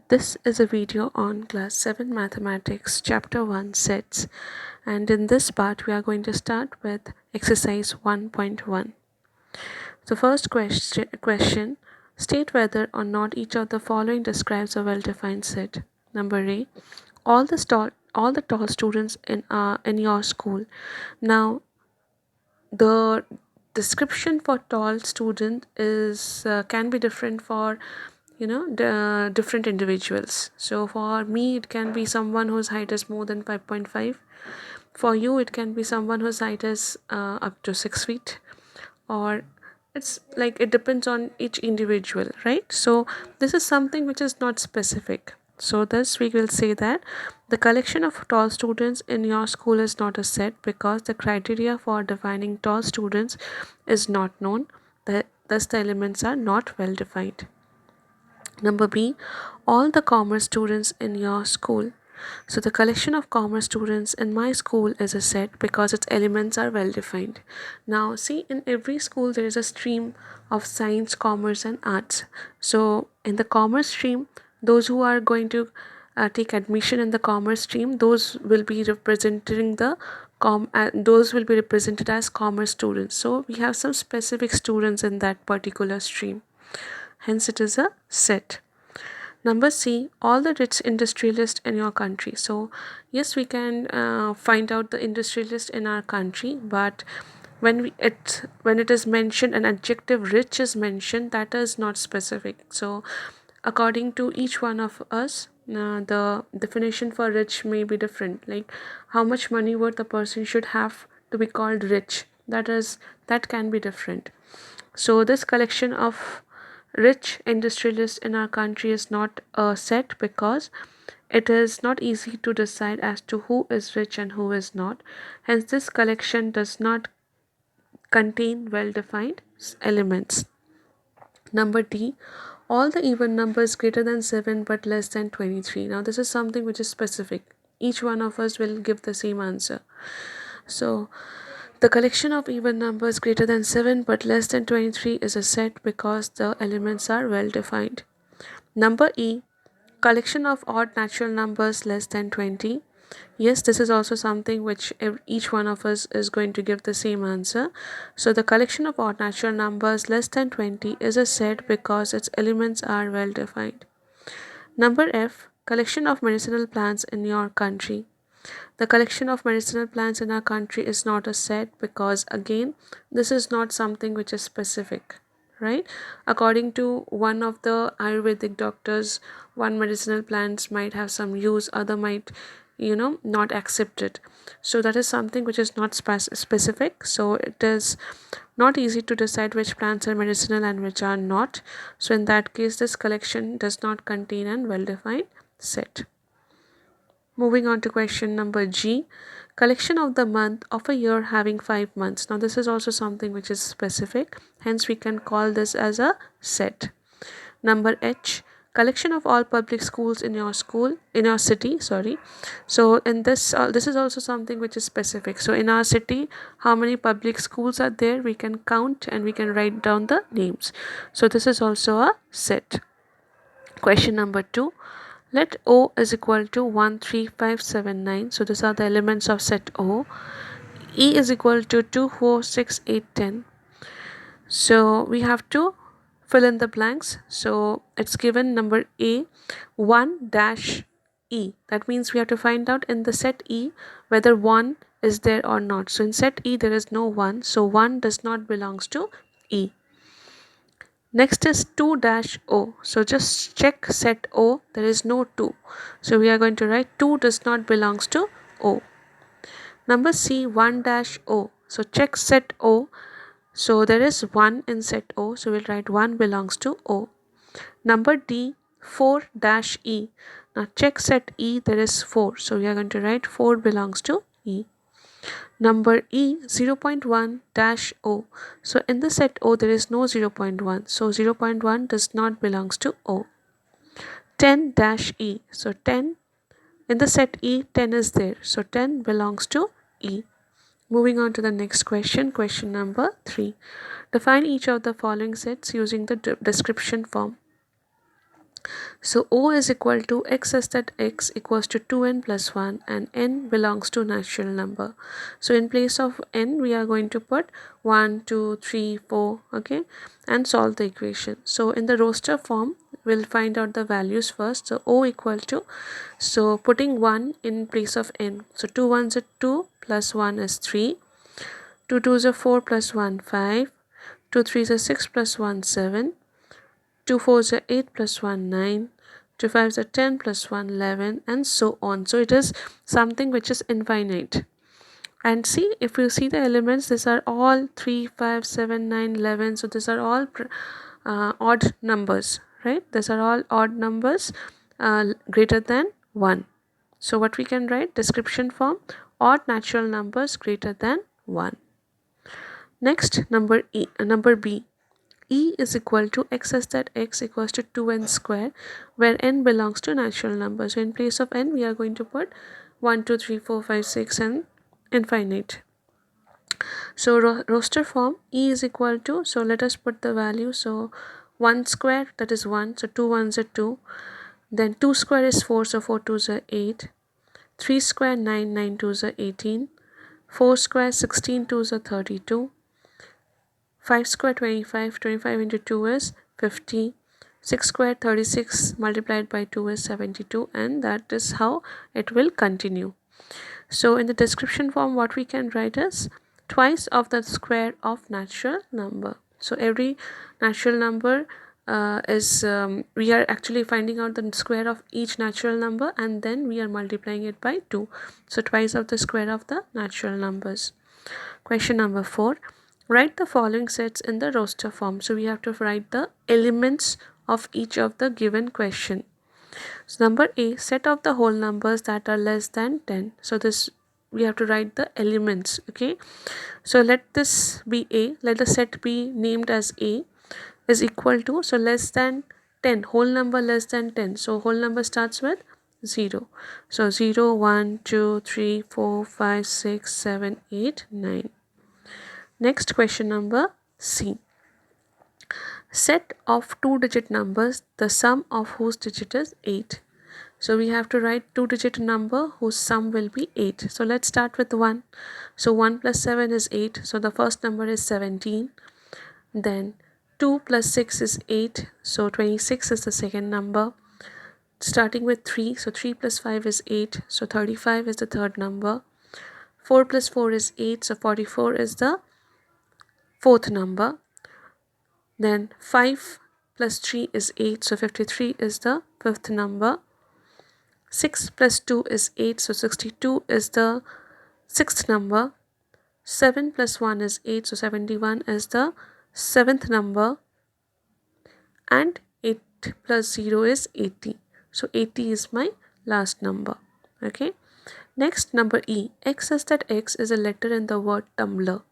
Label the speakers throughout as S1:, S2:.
S1: This is a video on Class 7 Mathematics Chapter 1 Sets, and in this part we are going to start with exercise 1.1. The first question state whether or not each of the following describes a well-defined set. Number A, all the tall students in your school. Now the description for tall student is can be different for the different individuals. So for me it can be someone whose height is more than 5.5. For you it can be someone whose height is up to 6 feet, or it's like it depends on each individual, right? So this is something which is not specific. So thus we will say that the collection of tall students in your school is not a set because the criteria for defining tall students is not known. Thus the elements are not well defined. Number B, all the commerce students in your school. So the collection of commerce students in my school is a set because its elements are well defined. Now see, in every school there is a stream of science, commerce and arts. So in the commerce stream, those who are going to take admission in the commerce stream, those will be representing those will be represented as commerce students. So we have some specific students in that particular stream. Hence it is a set. Number C, all the rich industrialists in your country. So yes, we can find out the industrialist in our country, but when it is mentioned, an adjective rich is mentioned, that is not specific. So according to each one of us, the definition for rich may be different. Like how much money worth a person should have to be called rich, that can be different. So this collection of rich industrialists in our country is not a set because it is not easy to decide as to who is rich and who is not. Hence this collection does not contain well defined elements. Number D, all the even numbers greater than 7 but less than 23. Now this is something which is specific. Each one of us will give the same answer. So the collection of even numbers greater than 7 but less than 23 is a set because the elements are well defined. Number E, collection of odd natural numbers less than 20. Yes, this is also something which each one of us is going to give the same answer. So the collection of odd natural numbers less than 20 is a set because its elements are well defined. Number F, collection of medicinal plants in your country. The collection of medicinal plants in our country is not a set because again this is not something which is specific, right? According to one of the Ayurvedic doctors, one medicinal plants might have some use, other might not accept it. So that is something which is not specific. So it is not easy to decide which plants are medicinal and which are not. So in that case this collection does not contain a well defined set. Moving on to question number G, collection of the month of a year having 5 months. Now this is also something which is specific, hence we can call this as a set. Number H, collection of all public schools in your city. So in this this is also something which is specific. So in our city, how many public schools are there, we can count and we can write down the names. So this is also a set. Question number 2, let O is equal to 1, 3, 5, 7, 9. So these are the elements of set O. E is equal to 2, 4, 6, 8, 10. So we have to fill in the blanks. So it's given number A 1 dash E. That means we have to find out in the set E whether 1 is there or not. So in set E there is no 1. So 1 does not belongs to E. Next is 2 dash O. So just check set O, there is no 2. So we are going to write 2 does not belongs to O. Number C, 1 dash O. So check set O. So there is 1 in set O. So we'll write 1 belongs to O. Number D, 4 dash E. Now check set E, there is 4. So we are going to write 4 belongs to E. Number E, 0.1 dash O. So in the set O there is no 0.1. So 0.1 does not belongs to O. 10 dash E. So 10 in the set E, 10 is there. So 10 belongs to E. Moving on to the next question, question number 3. Define each of the following sets using the description form. So O is equal to x such that x equals to 2n plus 1 and n belongs to natural number. So in place of n we are going to put 1, 2, 3, 4, okay, and solve the equation. So in the roster form we'll find out the values first. So O equal to, so putting 1 in place of n. So 2 1s are 2 plus 1 is 3. 2 2s are 4 plus 1 5. 2 3s are 6 plus 1 7. 2 4s are 8 plus 1 9. 2 5s are 10 plus 1 11, and so on. So it is something which is infinite. And see, if you see the elements, these are all 3 5 7 9 11. So these are all odd numbers, right? These are all odd numbers greater than 1. So what we can write, description form, odd natural numbers greater than 1. Next, number B. E is equal to x such that x equals to 2n square, where n belongs to natural numbers. So in place of n we are going to put 1 2 3 4 5 6 and infinite. So roster form, E is equal to, so let us put the value. So 1 square, that is 1, so 2 1s are 2. Then 2 square is 4, so 4 2s are 8. 3 square 9, 9 2s are 18. 4 square 16 2s are 32. 5 square 25, 25 into 2 is 50. 6 square 36 multiplied by 2 is 72, and that is how it will continue. So in the description form what we can write is twice of the square of natural number. So every natural number we are actually finding out the square of each natural number and then we are multiplying it by 2. So twice of the square of the natural numbers. Question number 4. Write the following sets in the roster form. So we have to write the elements of each of the given question. So number A, set of the whole numbers that are less than 10. So this we have to write the elements, okay. So let this be A, let the set be named as A is equal to, so less than 10, whole number less than 10. So whole number starts with 0. So 0, 1, 2, 3, 4, 5, 6, 7, 8, 9. Next question number C. Set of 2-digit numbers, the sum of whose digit is 8. So we have to write 2-digit number whose sum will be 8. So let's start with 1. So 1 plus 7 is 8. So the first number is 17. Then 2 plus 6 is 8. So 26 is the second number. Starting with 3. So 3 plus 5 is 8. So 35 is the third number. 4 plus 4 is 8. So 44 is the fourth number. Then 5 plus 3 is 8. So 53 is the fifth number. 6 plus 2 is 8. So 62 is the sixth number. 7 plus 1 is 8. So 71 is the seventh number. And 8 plus 0 is 80. So 80 is my last number. Okay. Next, number E. X says that X is a letter in the word tumbler.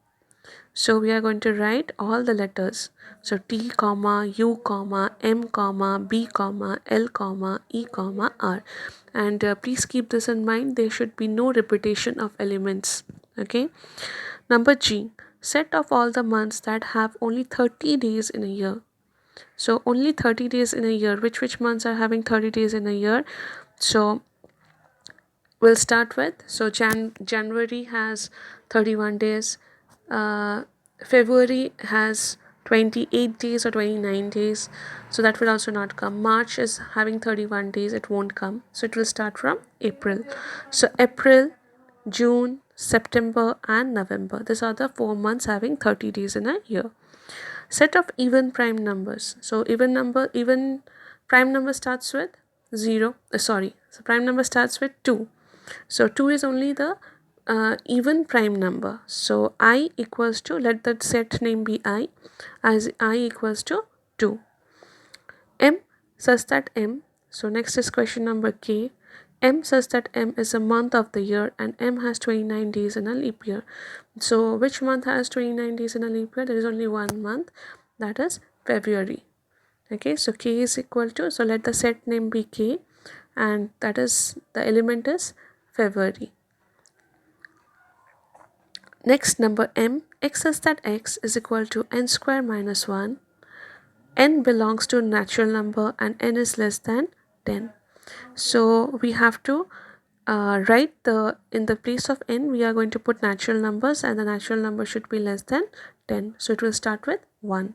S1: So we are going to write all the letters. So T, comma, U, comma, M, comma, B, comma, L, comma, E, comma, R. And please keep this in mind. There should be no repetition of elements. Okay. Number G. Set of all the months that have only 30 days in a year. So only 30 days in a year. Which months are having 30 days in a year? So we'll start with, so January has 31 days. February has 28 days or 29 days. So that will also not come. March is having 31 days. It won't come. So it will start from April. So April, June, September and November. These are the 4 months having 30 days in a year. Set of even prime numbers. So even prime number starts with 0. So prime number starts with 2. So 2 is only the even prime number. So I equals to, let that set name be I, as I equals to 2. M such that M. So next is question number K. M says that M is a month of the year and M has 29 days in a leap year. So which month has 29 days in a leap year? There is only one month, that is February. Okay, so K is equal to, so let the set name be K, and that is, the element is February. Next, number M. X says that X is equal to n square minus 1. N belongs to natural number and n is less than 10. So we have to write in the place of n we are going to put natural numbers, and the natural number should be less than 10. So it will start with 1.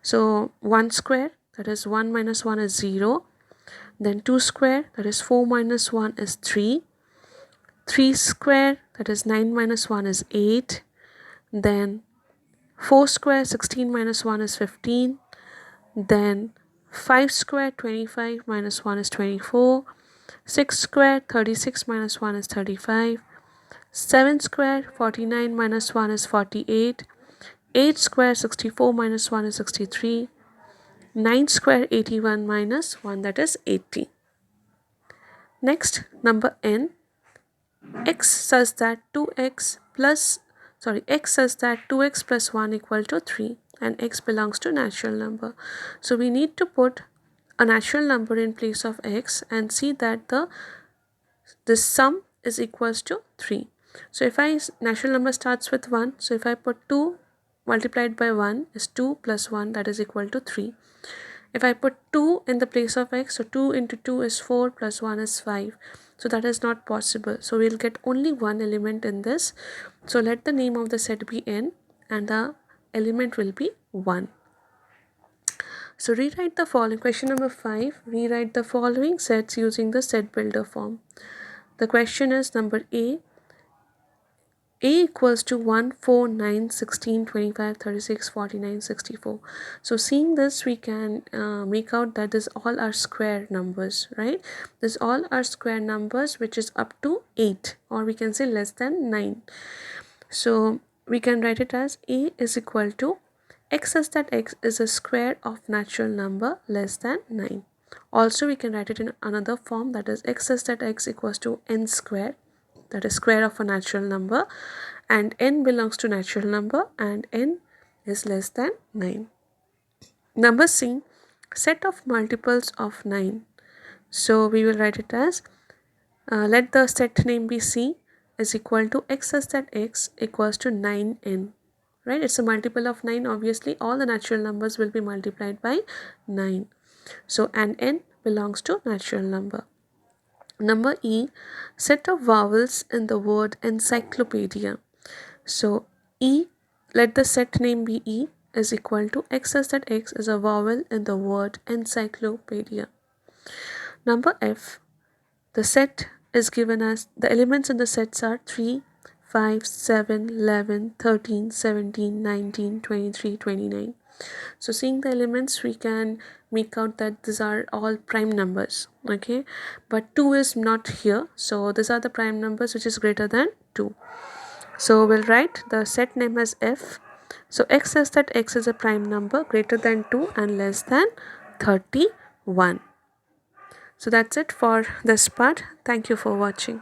S1: So 1 square, that is 1 minus 1 is 0. Then 2 square, that is 4 minus 1 is 3. 3 square, that is 9 minus 1 is 8. Then 4 square, 16 minus 1 is 15. Then 5 square, 25 minus 1 is 24. 6 square, 36 minus 1 is 35. 7 square, 49 minus 1 is 48. 8 square, 64 minus 1 is 63. 9 square, 81 minus 1, that is 80. Next, number n. X says that 2x plus 1 equal to 3, and x belongs to natural number. So we need to put a natural number in place of x and see that this sum is equals to 3. So if natural number starts with 1, so if I put 2 multiplied by 1 is 2 plus 1, that is equal to 3. If I put 2 in the place of x, so 2 into 2 is 4 plus 1 is 5. So that is not possible. So we'll get only one element in this. So let the name of the set be n and the element will be 1. So rewrite the following. Question number 5. Rewrite the following sets using the set builder form. The question is number A equals to 1, 4, 9, 16, 25, 36, 49, 64. So seeing this, we can make out that this all are square numbers, right? This all are square numbers which is up to 8, or we can say less than 9. So we can write it as A is equal to x such that x is a square of natural number less than 9. Also we can write it in another form, that is x such that x equals to n square, that is square of a natural number, and n belongs to natural number and n is less than 9. Number C, set of multiples of 9. So we will write it as let the set name be C is equal to x such that x equals to 9n. Right? It's a multiple of 9. Obviously all the natural numbers will be multiplied by 9. So and n belongs to natural number. Number E, set of vowels in the word encyclopedia. So E, let the set name be E is equal to x such that x is a vowel in the word encyclopedia. Number F, the set is given as, the elements in the sets are 3, 5, 7, 11, 13, 17, 19, 23, 29. So seeing the elements, we can make out that these are all prime numbers, okay, but 2 is not here, so these are the prime numbers which is greater than 2. So we'll write the set name as F. So x says that x is a prime number greater than 2 and less than 31. So that's it for this part. Thank you for watching.